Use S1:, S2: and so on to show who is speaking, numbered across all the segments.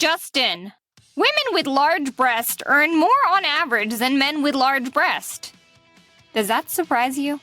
S1: Justin. Women with large breasts earn more on average than men with large breasts. Does that surprise you?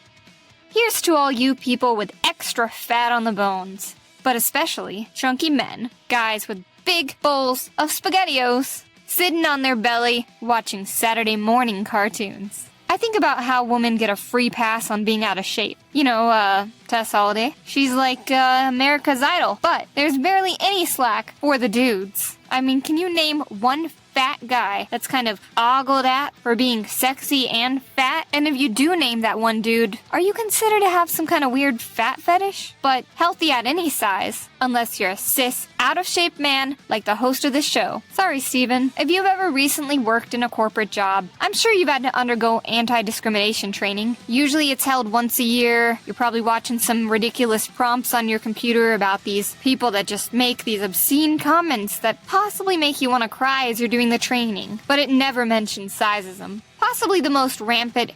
S1: Here's to all you people with extra fat on the bones, but especially chunky men, guys with big bowls of SpaghettiOs, sitting on their belly watching Saturday morning cartoons. I think about how women get a free pass on being out of shape. You know, Tess Holliday. She's like America's Idol, but there's barely any slack for the dudes. I mean, can you name one fat guy that's kind of ogled at for being sexy and fat? And if you do name that one dude, are you considered to have some kind of weird fat fetish? But healthy at any size, unless you're a cis, out-of-shape man like the host of this show. Sorry, Steven. If you've ever recently worked in a corporate job, I'm sure you've had to undergo anti-discrimination training. Usually it's held once a year. You're probably watching some ridiculous prompts on your computer about these people that just make these obscene comments that possibly make you want to cry as you're doing the training. But it never mentions sizeism. Possibly the most rampant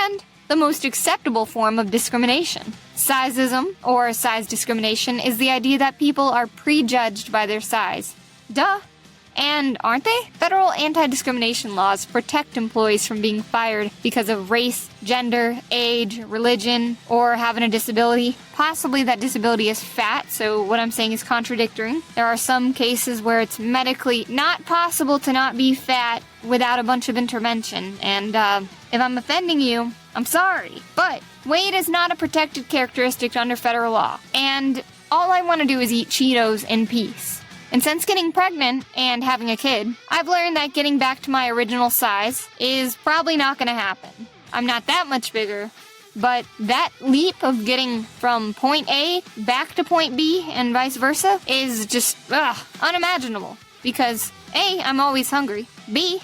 S1: and the most acceptable form of discrimination. Sizeism, or size discrimination, is the idea that people are prejudged by their size. Duh. And aren't they? Federal anti-discrimination laws protect employees from being fired because of race, gender, age, religion, or having a disability. Possibly that disability is fat, so what I'm saying is contradictory. There are some cases where it's medically not possible to not be fat without a bunch of intervention, and if I'm offending you, I'm sorry. But weight is not a protected characteristic under federal law, and all I want to do is eat Cheetos in peace. And since getting pregnant and having a kid, I've learned that getting back to my original size is probably not going to happen. I'm not that much bigger, but that leap of getting from point A back to point B and vice versa is just, unimaginable. Because A, I'm always hungry. B,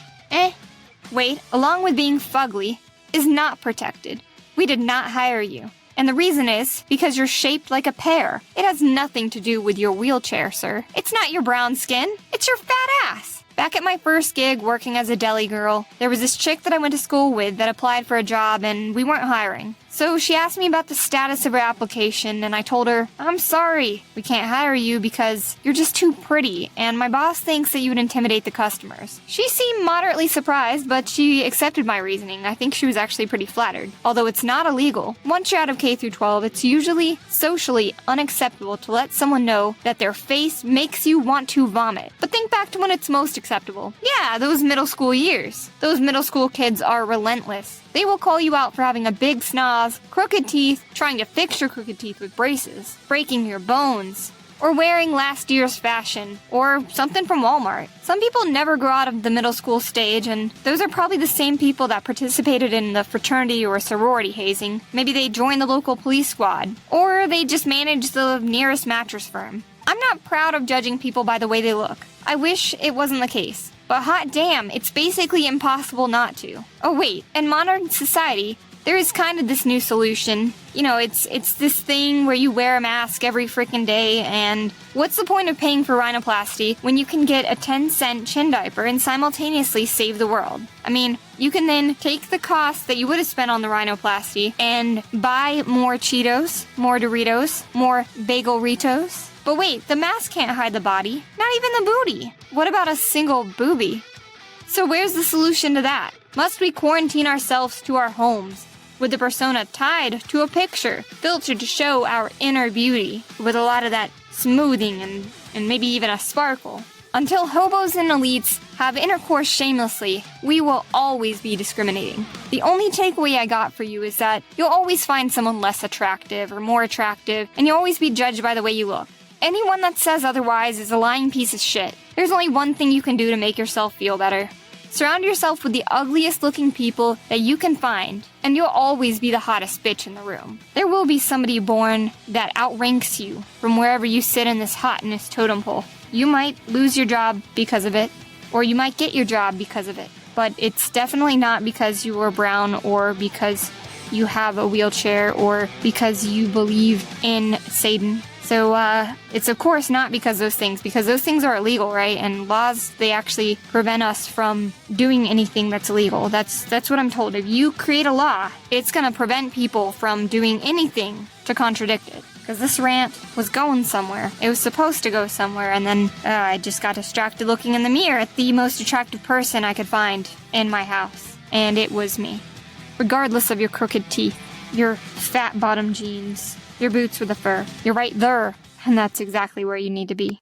S1: weight, along with being fugly, is not protected. We did not hire you. And the reason is because you're shaped like a pear. It has nothing to do with your wheelchair, sir. It's not your brown skin. It's your fat ass. Back at my first gig working as a deli girl, there was this chick that I went to school with that applied for a job and we weren't hiring. So she asked me about the status of her application and I told her, I'm sorry, we can't hire you because you're just too pretty and my boss thinks that you would intimidate the customers. She seemed moderately surprised, but she accepted my reasoning. I think she was actually pretty flattered. Although it's not illegal, once you're out of K through 12, it's usually socially unacceptable to let someone know that their face makes you want to vomit. But think back to when it's most acceptable. Yeah, those middle school years. Those middle school kids are relentless. They will call you out for having a big snoz, crooked teeth, trying to fix your crooked teeth with braces, breaking your bones, or wearing last year's fashion, or something from Walmart. Some people never grow out of the middle school stage, and those are probably the same people that participated in the fraternity or sorority hazing. Maybe they joined the local police squad, or they just managed the nearest mattress firm. I'm not proud of judging people by the way they look. I wish it wasn't the case. But hot damn, it's basically impossible not to. Oh wait, in modern society, there is kind of this new solution. You know, it's this thing where you wear a mask every freaking day, and what's the point of paying for rhinoplasty when you can get a 10-cent chin diaper and simultaneously save the world? I mean, you can then take the cost that you would have spent on the rhinoplasty and buy more Cheetos, more Doritos, more Bagel-ritos. But wait, the mask can't hide the body, not even the booty. What about a single boobie? So where's the solution to that? Must we quarantine ourselves to our homes, with the persona tied to a picture, filtered to show our inner beauty, with a lot of that smoothing and maybe even a sparkle? Until hobos and elites have intercourse shamelessly, we will always be discriminating. The only takeaway I got for you is that you'll always find someone less attractive or more attractive, and you'll always be judged by the way you look. Anyone that says otherwise is a lying piece of shit. There's only one thing you can do to make yourself feel better. Surround yourself with the ugliest looking people that you can find, and you'll always be the hottest bitch in the room. There will be somebody born that outranks you from wherever you sit in this hotness totem pole. You might lose your job because of it, or you might get your job because of it. But it's definitely not because you are brown, or because you have a wheelchair, or because you believe in Satan. So, it's of course not because those things are illegal, right? And laws, they actually prevent us from doing anything that's illegal. That's what I'm told. If you create a law, it's gonna prevent people from doing anything to contradict it. because this rant was going somewhere. It was supposed to go somewhere, and then I just got distracted looking in the mirror at the most attractive person I could find in my house. And it was me. Regardless of your crooked teeth, your fat bottom jeans, your boots with the fur, you're right there, and that's exactly where you need to be.